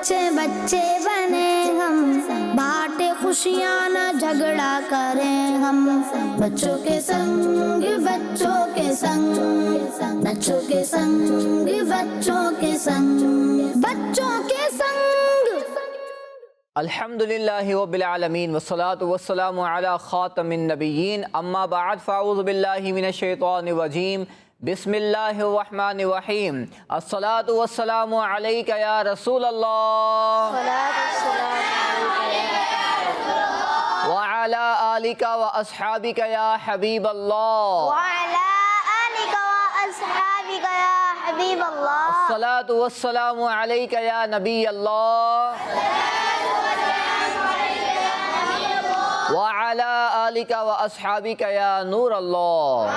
بچے بچے بنے ہم، بانٹے خوشیاں نہ جھگڑا کریں ہم، بچوں کے سنگ بچوں کے سنگ، بچوں کے سنگ بچوں کے سنگ، بچوں کے سنگ۔ الحمدللہ رب العالمین والصلاة والسلام علی خاتم النبیین، اما بعد فاعوذ باللہ من الشیطان الرجیم، بسم اللہ الرحمن الرحیم۔ الصلاة والسلام علیک یا رسول اللہ وعلی آلک و اصحابک یا حبیب اللہ، الصلاة والسلام علیک یا نبی اللہ وعلی آلک و اصحابک یا نور اللہ۔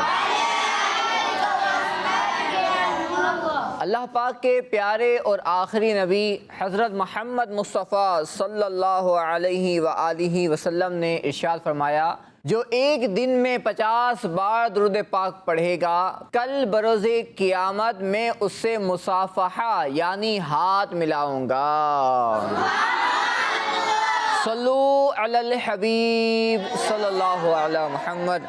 اللہ پاک کے پیارے اور آخری نبی حضرت محمد مصطفیٰ صلی اللہ علیہ وآلہ وسلم نے ارشاد فرمایا، جو ایک دن میں 50 بار درود پاک پڑھے گا، کل بروز قیامت میں اس سے مصافحہ یعنی ہاتھ ملاؤں گا۔ صلو علی الحبیب صلی اللہ علی محمد۔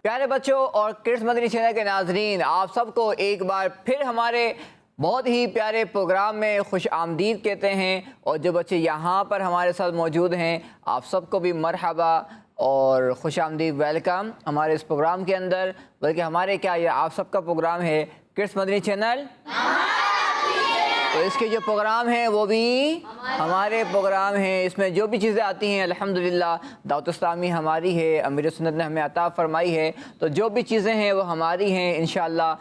پیارے بچوں اور کرس مدنی چینل کے ناظرین، آپ سب کو ایک بار پھر ہمارے بہت ہی پیارے پروگرام میں خوش آمدید کہتے ہیں، اور جو بچے یہاں پر ہمارے ساتھ موجود ہیں آپ سب کو بھی مرحبا اور خوش آمدید، ویلکم ہمارے اس پروگرام کے اندر۔ بلکہ ہمارے کیا یہ آپ سب کا پروگرام ہے کرس مدنی چینل، تو اس کے جو پروگرام ہیں وہ بھی ہمارے پروگرام ہیں۔ اس میں جو بھی چیزیں آتی ہیں الحمدللہ دعوت اسلامی ہماری ہے، امیر سنت نے ہمیں عطا فرمائی ہے، تو جو بھی چیزیں ہیں وہ ہماری ہیں انشاءاللہ۔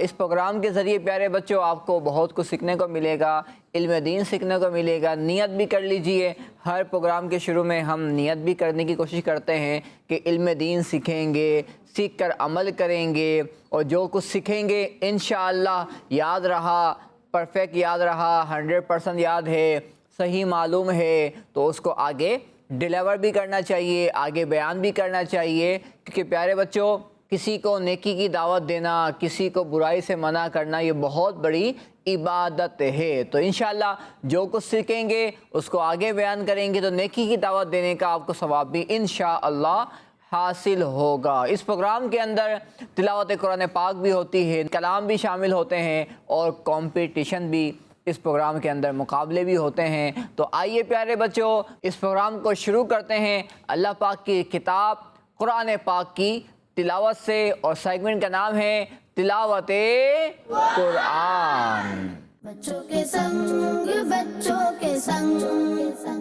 اس پروگرام کے ذریعے پیارے بچوں آپ کو بہت کچھ سیکھنے کو ملے گا، علم دین سیکھنے کو ملے گا۔ نیت بھی کر لیجئے، ہر پروگرام کے شروع میں ہم نیت بھی کرنے کی کوشش کرتے ہیں کہ علم دین سیکھیں گے، سیکھ کر عمل کریں گے، اور جو کچھ سیکھیں گے انشاءاللہ یاد رہا، پرفیکٹ یاد رہا، 100% یاد ہے، صحیح معلوم ہے، تو اس کو آگے ڈیلیور بھی کرنا چاہیے، آگے بیان بھی کرنا چاہیے، کیونکہ پیارے بچوں کسی کو نیکی کی دعوت دینا، کسی کو برائی سے منع کرنا، یہ بہت بڑی عبادت ہے۔ تو انشاءاللہ جو کچھ سیکھیں گے اس کو آگے بیان کریں گے تو نیکی کی دعوت دینے کا آپ کو ثواب بھی انشاءاللہ حاصل ہوگا۔ اس پروگرام کے اندر تلاوت قرآن پاک بھی ہوتی ہے، کلام بھی شامل ہوتے ہیں، اور کمپٹیشن بھی اس پروگرام کے اندر، مقابلے بھی ہوتے ہیں۔ تو آئیے پیارے بچوں اس پروگرام کو شروع کرتے ہیں اللہ پاک کی کتاب قرآن پاک کی تلاوت سے، اور سیگمنٹ کا نام ہے تلاوت قرآن۔ بچوں کے سنگ بچوں کے سنگ،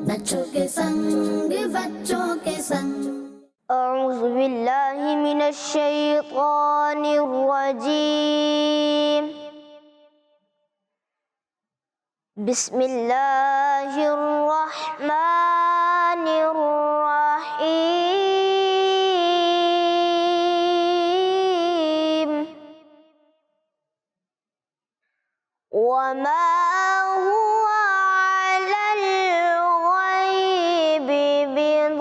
بچوں کے سنگ بچوں کے سنگ۔ اعوذ باللہ من الشیطان الرجیم، بسم اللہ الرحمن الرحیم، وما هو على الغیب بضنین،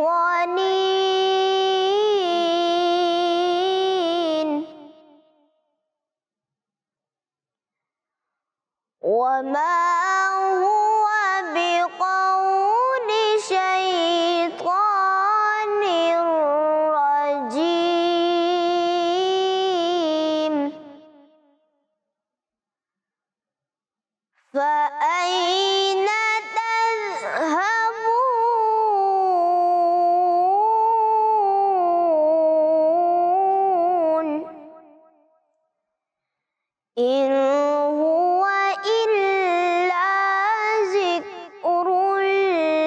وما هو بقول شیطان رجیم، فأین تذهبون، إن هو إلا ذكر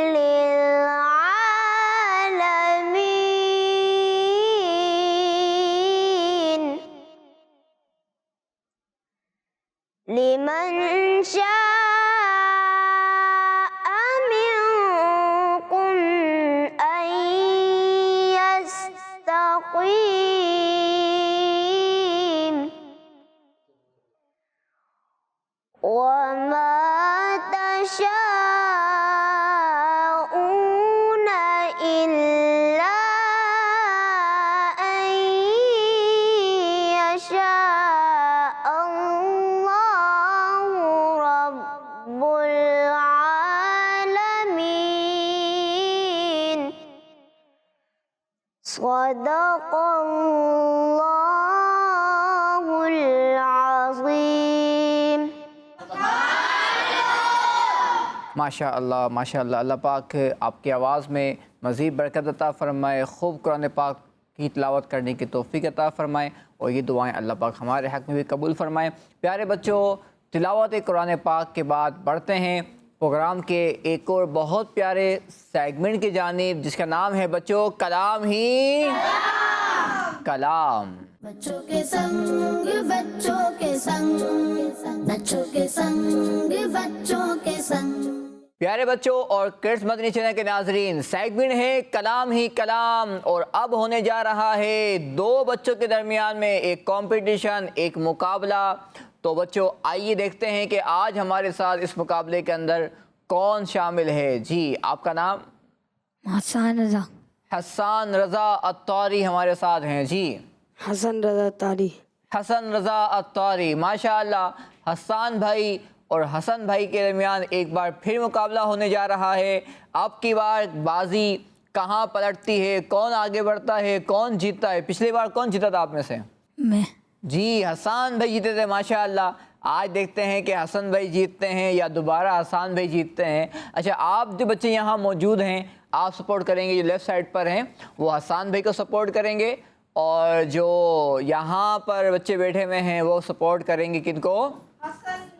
للعالمين، لمن شاء منكم أن يستقيم، وما تشاءون إلا أن يشاء الله رب العالمين۔ صدق اللہ العظیم۔ ماشاء اللہ ماشاء اللہ، اللہ پاک آپ کی آواز میں مزید برکت عطا فرمائے، خوب قرآن پاک کی تلاوت کرنے کی توفیق عطا فرمائے، اور یہ دعائیں اللہ پاک ہمارے حق میں بھی قبول فرمائیں۔ پیارے بچوں، تلاوت قرآن پاک کے بعد بڑھتے ہیں پروگرام کے ایک اور بہت پیارے سیگمنٹ کی جانب، جس کا نام ہے بچوں کلام ہی کلام۔ بچوں کے سنگ بچوں کے سنگ، بچوں کے سنگ بچوں کے سنگ۔ پیارے بچوں اور کڈس مدنی چینل کے ناظرین، سیگمنٹ ہے کلام ہی کلام، اور اب ہونے جا رہا ہے دو بچوں کے درمیان میں ایک کمپٹیشن، ایک مقابلہ۔ تو بچوں آئیے دیکھتے ہیں کہ آج ہمارے ساتھ اس مقابلے کے اندر کون شامل ہے۔ جی آپ کا نام؟ حسان رضا۔ حسان رضا الطاری ہمارے ساتھ ہیں۔ جی حسن رضا طاری۔ حسن رضا الطاری، ماشاءاللہ۔ حسان بھائی اور حسن بھائی کے درمیان ایک بار پھر مقابلہ ہونے جا رہا ہے۔ اب کی بار بازی کہاں پلٹتی ہے، کون آگے بڑھتا ہے، کون جیتتا ہے؟ پچھلی بار کون جیتا تھا آپ میں سے؟ میں۔ جی حسان بھائی جیتے تھے، ماشاءاللہ۔ آج دیکھتے ہیں کہ حسن بھائی جیتتے ہیں یا دوبارہ حسان بھائی جیتتے ہیں۔ اچھا، آپ جو بچے یہاں موجود ہیں آپ سپورٹ کریں گے، جو لیفٹ سائڈ پر ہیں وہ حسان بھائی کو سپورٹ کریں گے، اور جو یہاں پر بچے بیٹھے ہوئے ہیں وہ سپورٹ کریں گے کن کو؟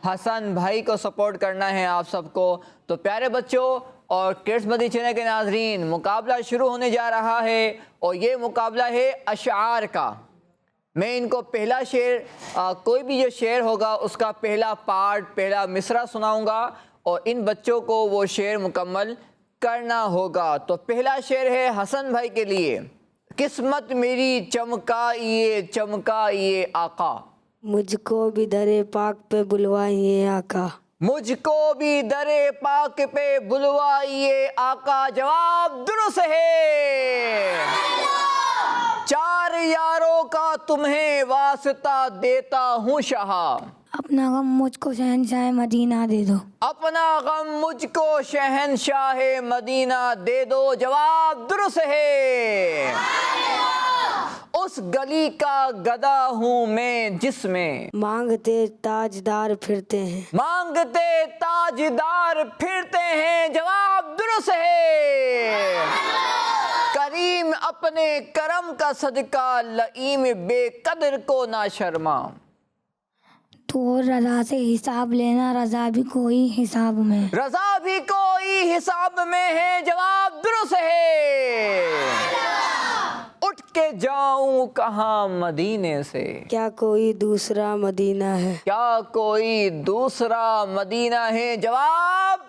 حسن بھائی کو سپورٹ کرنا ہے آپ سب کو۔ تو پیارے بچوں اور کڈس مدنی چینل کے ناظرین، مقابلہ شروع ہونے جا رہا ہے، اور یہ مقابلہ ہے اشعار کا۔ میں ان کو پہلا شعر، کوئی بھی جو شعر ہوگا اس کا پہلا پارٹ، پہلا مصرع سناؤں گا، اور ان بچوں کو وہ شعر مکمل کرنا ہوگا۔ تو پہلا شعر ہے حسن بھائی کے لیے۔ قسمت میری چمکائیے چمکائیے آقا، مجھ کو بھی در پاک پہ بلوائیے آقا، مجھ کو بھی در پاک پہ بلوائیے آقا۔ جواب درست ہے۔ چار یاروں کا تمہیں واسطہ دیتا ہوں شہا، اپنا غم مجھ کو شہنشاہ مدینہ دے دو، اپنا غم مجھ کو شہنشاہ مدینہ دے دو۔ جواب درست ہے۔ اس گلی کا گدا ہوں میں جس میں مانگتے تاجدار پھرتے ہیں، مانگتے تاجدار پھرتے ہیں۔ جواب درست ہے۔ کریم اپنے کرم کا صدقہ لئیم بے قدر کو نہ شرما، تو رضا سے حساب لینا، رضا بھی کوئی حساب میں، رضا بھی کوئی حساب میں ہے۔ جواب درست ہے۔ اٹھ کے جاؤں کہاں مدینے سے، کیا کوئی دوسرا مدینہ ہے، کیا کوئی دوسرا مدینہ ہے؟ جواب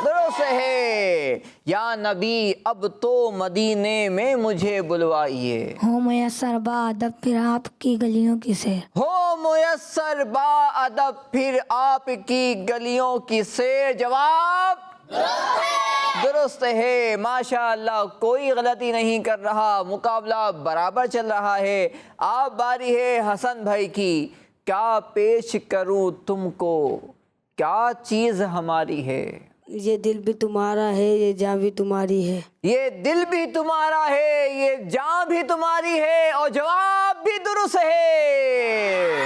درست ہے۔ یا نبی اب تو مدینے میں مجھے بلوائیے، ہو میسر با ادب پھر آپ کی گلیوں کی سیر، ہو میسر با ادب پھر آپ کی گلیوں کی سیر۔ جواب درست ہے۔ ماشاءاللہ، کوئی غلطی نہیں کر رہا، مقابلہ برابر چل رہا ہے۔ اب باری ہے حسن بھائی کی۔ کیا پیش کروں تم کو، کیا چیز ہماری ہے، یہ دل بھی تمہارا ہے، یہ جاں بھی تمہاری ہے، یہ دل بھی تمہارا ہے، یہ جاں بھی تمہاری ہے، اور جواب بھی درست ہے۔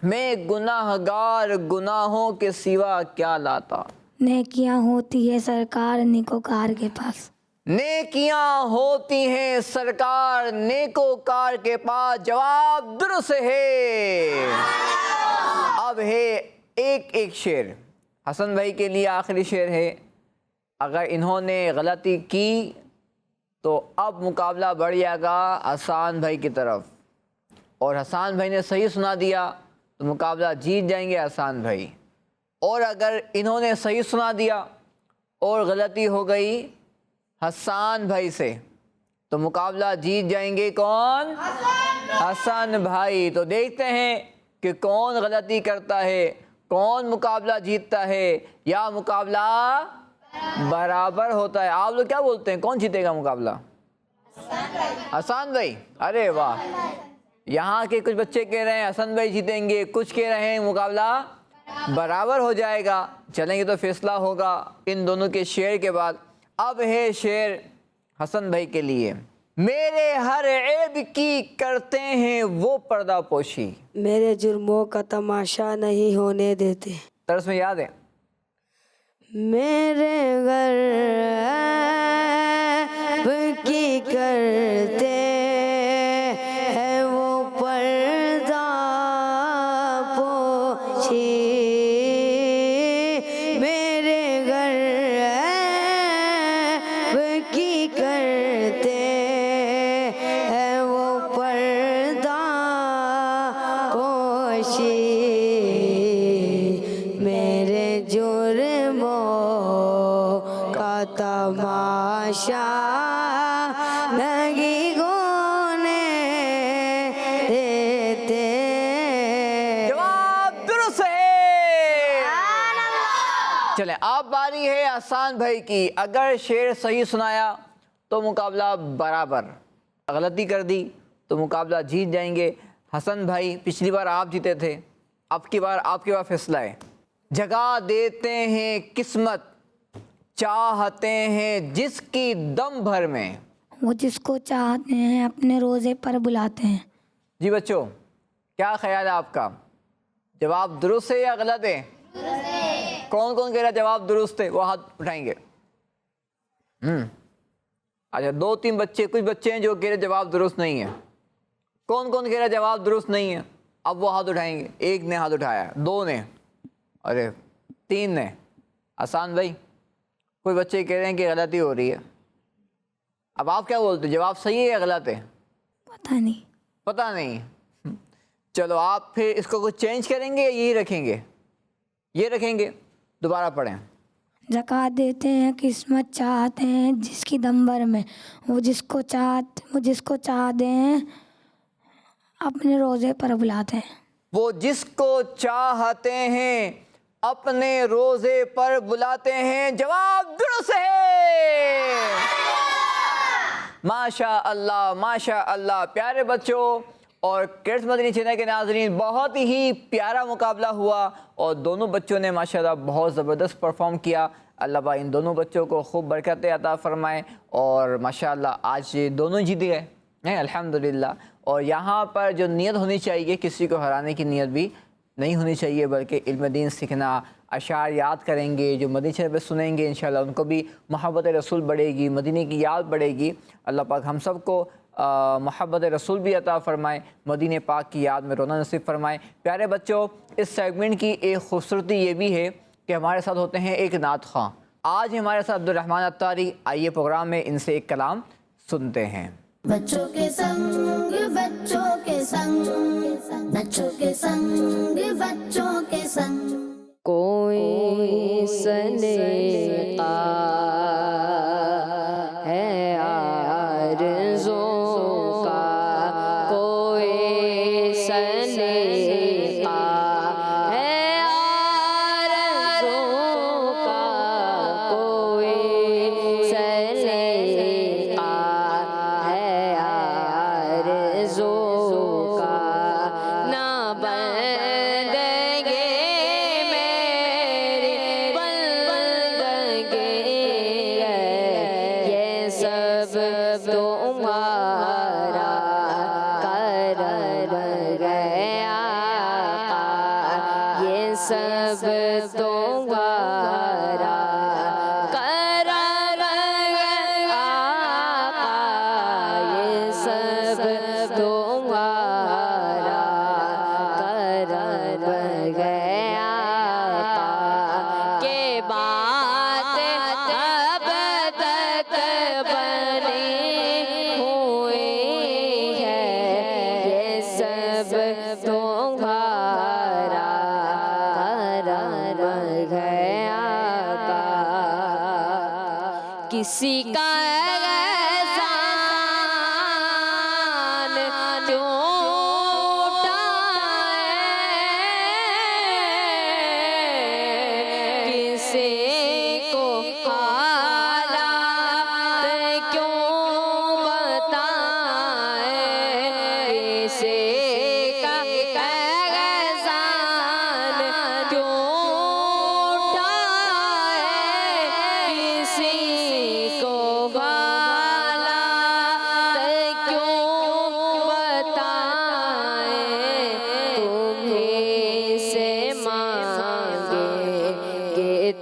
میں گناہ گار گناہوں کے سوا کیا لاتا، نیکیاں ہوتی ہے سرکار نیکوکار کے پاس، نیکیاں ہوتی ہیں سرکار نیکوکار کے پاس۔ جواب درست ہے۔ اب ہے ایک شعر حسن بھائی کے لیے، آخری شعر ہے۔ اگر انہوں نے غلطی کی تو اب مقابلہ بڑھ جائے گا حسان بھائی کی طرف، اور حسان بھائی نے صحیح سنا دیا تو مقابلہ جیت جائیں گے حسان بھائی، اور اگر انہوں نے صحیح سنا دیا اور غلطی ہو گئی حسان بھائی سے تو مقابلہ جیت جائیں گے کون؟ حسن بھائی۔ تو دیکھتے ہیں کہ کون غلطی کرتا ہے، کون مقابلہ جیتتا ہے، یا مقابلہ برابر ہوتا ہے۔ آپ لوگ کیا بولتے ہیں، کون جیتے گا مقابلہ؟ حسن بھائی۔ ارے واہ، یہاں کے کچھ بچے کہہ رہے ہیں حسن بھائی جیتیں گے، کچھ کہہ رہے ہیں مقابلہ برابر ہو جائے گا۔ چلیں گے تو فیصلہ ہوگا ان دونوں کے شعر کے بعد۔ اب ہے شعر حسن بھائی کے لیے۔ میرے ہر عیب کی کرتے ہیں وہ پردہ پوشی. میرے جرموں کا تماشا نہیں ہونے دیتے. طرز میں یاد ہے. میرے غیب کی کرتے ہیں وہ پردہ پوشی. میرے غیب کی کرتے ہیں وہ پردہ پوشی. میرے جرموں کا تماشا نہیں ہونے دیتے. جواب درست ہے. چلیں اب باری ہے آسان بھائی کی. اگر شعر صحیح سنایا تو مقابلہ برابر، غلطی کر دی تو مقابلہ جیت جائیں گے. حسن بھائی پچھلی بار آپ جیتے تھے، اب کی بار آپ کے پاس فیصلہ ہے. جگہ دیتے ہیں قسمت چاہتے ہیں جس کی دم بھر میں. وہ جس کو چاہتے ہیں اپنے روزے پر بلاتے ہیں. جی بچوں کیا خیال ہے آپ کا؟ جواب درست ہے یا غلط ہے؟ کون کون کہہ رہا جواب درست ہے وہ ہاتھ اٹھائیں گے. اچھا 2-3 بچے، کچھ بچے ہیں جو کہہ رہے جواب درست نہیں ہے. کون کون کہہ رہا جواب درست نہیں ہے؟ اب وہ ہاتھ اٹھائیں گے. 1 نے ہاتھ اٹھایا، 2 نے، ارے 3 نے. آسان بھائی کوئی بچے کہہ رہے ہیں کہ غلطی ہو رہی ہے. اب آپ کیا بولتے ہیں، جواب صحیح ہے یا غلط ہے؟ پتہ نہیں. پتہ نہیں. چلو آپ پھر اس کو کچھ چینج کریں گے یا یہی رکھیں گے؟ یہ رکھیں گے. دوبارہ پڑھیں. زکوٰۃ دیتے ہیں قسمت چاہتے ہیں جس کی دم بھر میں. وہ جس کو چاہتے ہیں اپنے روزے پر بلاتے ہیں. وہ جس کو چاہتے ہیں اپنے روزے پر بلاتے ہیں. جواب درست ہے. ماشاء اللہ ماشاء اللہ. پیارے بچوں اور کڈس مدنی چینل کے ناظرین، بہت ہی پیارا مقابلہ ہوا اور دونوں بچوں نے ماشاءاللہ بہت زبردست پرفارم کیا. اللہ پاک ان دونوں بچوں کو خوب برکتیں عطا فرمائے اور ماشاءاللہ آج دونوں جیت گئے ہیں الحمدللہ. اور یہاں پر جو نیت ہونی چاہیے، کسی کو ہرانے کی نیت بھی نہیں ہونی چاہیے، بلکہ علم دین سیکھنا. اشعار یاد کریں گے جو مدنی چینل پہ سنیں گے انشاءاللہ ان کو بھی محبت رسول بڑھے گی، مدینے کی یاد بڑھے گی. اللہ پاک ہم سب کو محبت رسول بھی عطا فرمائے، مدینے پاک کی یاد میں رونا نصیب فرمائے. پیارے بچوں اس سیگمنٹ کی ایک خوبصورتی یہ بھی ہے کہ ہمارے ساتھ ہوتے ہیں ایک نعت خواں. آج ہمارے ساتھ عبدالرحمن عطاری. آئیے پروگرام میں ان سے ایک کلام سنتے ہیں. بچوں کے سنگ بچوں کے سنگ، بچوں کے سنگ بچوں کے سنگ. کوئی سلیقہ ہے آرزوں کا، کوئی سلیقہ ہے آرزوں کا، کوئی سلیقہ ہے آرزوں کا. نہ بندگی میری بندگی ہے، یہ سب تمہارا کرم ہے آقا، یہ سب تمہارا کرم ہے آقا، یہ سب تمہارا کرم ہے آقا. کہ بات اب تک بنی ہوئی ہے، یہ سب تمہارا کرم ہے آقا. کسی کا احسان ٹوٹا ہے، کسی کو حالات کیوں بتائیں، کسی کا احسان ٹوٹا ہے، کسی کو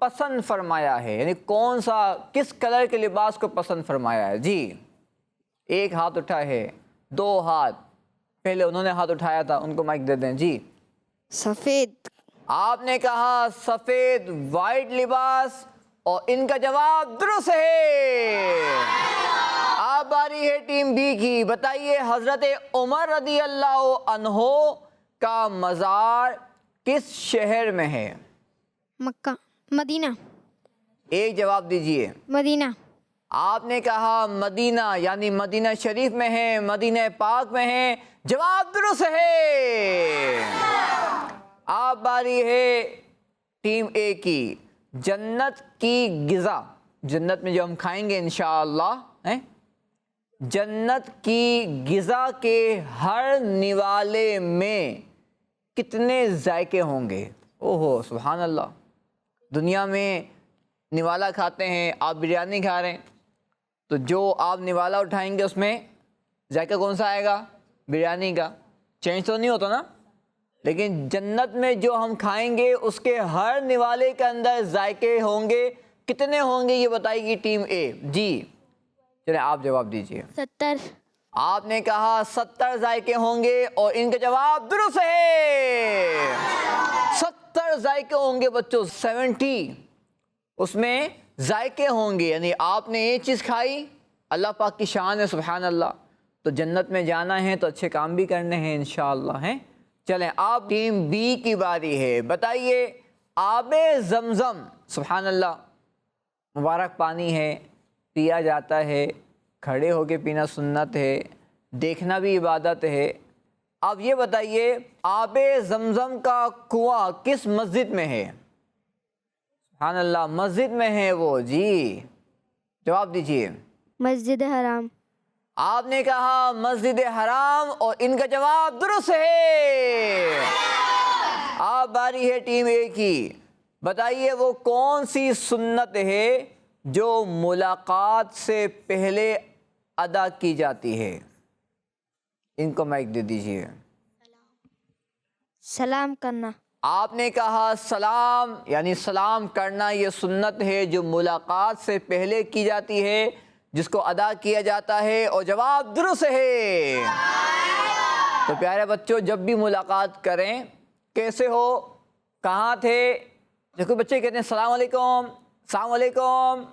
پسند فرمایا ہے، یعنی کون سا کس کلر کے لباس کو پسند فرمایا ہے؟ جی ایک ہاتھ اٹھا ہے، دو ہاتھ، پہلے انہوں نے ہاتھ اٹھایا تھا، ان کو مائک دے دیں. جی سفید. آپ نے کہا سفید وائٹ لباس، اور ان کا جواب درست ہے. اب باری ہے ٹیم بی کی. بتائیے حضرت عمر رضی اللہ عنہ کا مزار کس شہر میں ہے؟ مکہ. مدینہ. ایک جواب دیجئے. مدینہ. آپ نے کہا مدینہ، یعنی مدینہ شریف میں ہے، مدینہ پاک میں ہے. جواب درست ہے. اب باری ہے ٹیم اے کی. جنت کی غذا، جنت میں جو ہم کھائیں گے انشاءاللہ، جنت کی غذا کے ہر نوالے میں کتنے ذائقے ہوں گے؟ اوہو سبحان اللہ. دنیا میں نوالا کھاتے ہیں، آپ بریانی کھا رہے ہیں، تو جو آپ نوالا اٹھائیں گے اس میں ذائقہ کون سا آئے گا؟ بریانی کا. چینج تو نہیں ہوتا نا. لیکن جنت میں جو ہم کھائیں گے اس کے ہر نوالے کے اندر ذائقے ہوں گے. کتنے ہوں گے یہ بتائے گی ٹیم اے. جی چلیں آپ جواب دیجئے. 70. آپ نے کہا 70 ذائقے ہوں گے، اور ان کا جواب درست ہے. 70 ذائقے ہوں گے بچوں. 70 اس میں ذائقے ہوں گے، یعنی آپ نے یہ چیز کھائی، اللہ پاک کی شان ہے سبحان اللہ. تو جنت میں جانا ہے تو اچھے کام بھی کرنے ہیں انشاءاللہ ہیں. چلیں آپ ٹیم بی کی باری ہے. بتائیے آب زمزم، سبحان اللہ، مبارک پانی ہے، پیا جاتا ہے، کھڑے ہو کے پینا سنت ہے، دیکھنا بھی عبادت ہے. اب یہ بتائیے آب زمزم کا کنواں کس مسجد میں ہے؟ سبحان اللہ، مسجد میں ہے وہ. جی جواب دیجئے. مسجد حرام. آپ نے کہا مسجد حرام، اور ان کا جواب درست ہے. آپ باری ہے ٹیم اے کی. بتائیے وہ کون سی سنت ہے جو ملاقات سے پہلے ادا کی جاتی ہے؟ ان کو مائک دے دیجئے. سلام کرنا. آپ نے کہا سلام، یعنی سلام کرنا یہ سنت ہے جو ملاقات سے پہلے کی جاتی ہے، جس کو ادا کیا جاتا ہے، اور جواب درست ہے. تو پیارے بچوں جب بھی ملاقات کریں، کیسے ہو، کہاں تھے، دیکھو بچے کہتے ہیں السلام علیکم، السلام علیکم،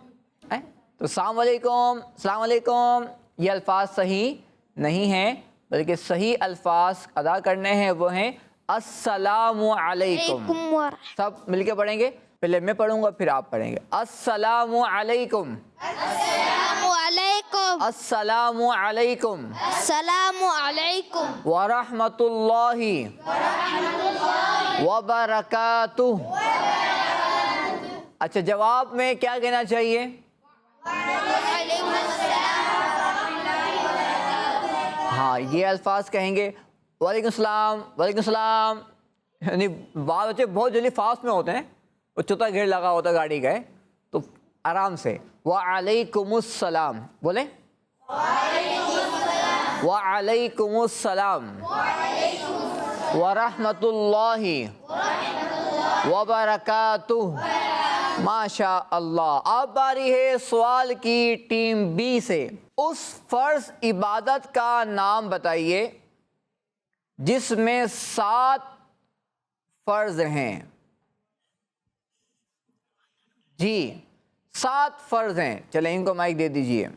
تو السلام علیکم، السلام علیکم یہ الفاظ صحیح نہیں ہیں، بلکہ صحیح الفاظ ادا کرنے ہیں، وہ ہیں السلام علیکم. سب مل کے پڑھیں گے. پہلے میں پڑھوں گا پھر آپ پڑھیں گے. السلام علیکم. السلام علیکم. السلام علیکم السلام علیکم ورحمۃ اللہ وبرکاتہ. اچھا جواب میں کیا کہنا چاہیے؟ ہاں یہ الفاظ کہیں گے. وعلیکم السلام، وعلیکم السلام. یعنی بعض بچے بہت جلدی فاسٹ میں ہوتے ہیں، وہ چوتھا گیئر لگا ہوتا ہے گاڑی کا ہے، تو آرام سے وعلیکم السلام بولیں. وعلیکم السلام ورحمۃ اللہ وبرکاتہ. ماشاء اللہ. اب باری ہے سوال کی ٹیم بی سے. اس فرض عبادت کا نام بتائیے جس میں 7 فرض ہیں. جی 7 فرض ہیں. چلیں ان کو مائک دے دیجئے.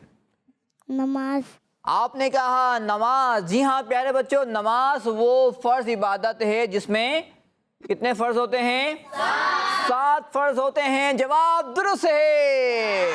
نماز. آپ نے کہا نماز. جی ہاں پیارے بچوں، نماز وہ فرض عبادت ہے جس میں کتنے فرض ہوتے ہیں؟ 7 فرض ہوتے ہیں. جواب درست ہے.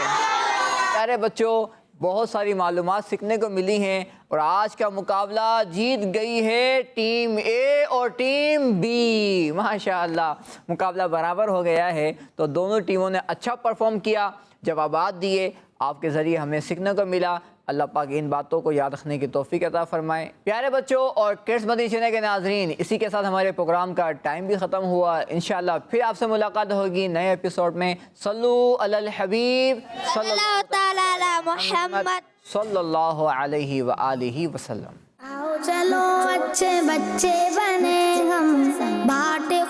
پیارے بچوں بہت ساری معلومات سیکھنے کو ملی ہیں، اور آج کا مقابلہ جیت گئی ہے ٹیم اے اور ٹیم بی. ماشاءاللہ مقابلہ برابر ہو گیا ہے. تو دونوں ٹیموں نے اچھا پرفارم کیا، جوابات دیے، آپ کے ذریعے ہمیں سیکھنے کو ملا. اللہ پاک ان باتوں کو یاد رکھنے کی توفیق عطا فرمائے. پیارے بچوں اور کڈس مدنی چینل کے ناظرین، اسی کے ساتھ ہمارے پروگرام کا ٹائم بھی ختم ہوا. انشاءاللہ پھر آپ سے ملاقات ہوگی نئے ایپیسوڈ میں. صلو علی الحبیب صلی اللہ تعالی علی محمد صلی اللہ علیہ وآلہ وسلم. آؤ چلو اچھے بچے بنے ہم، بانٹے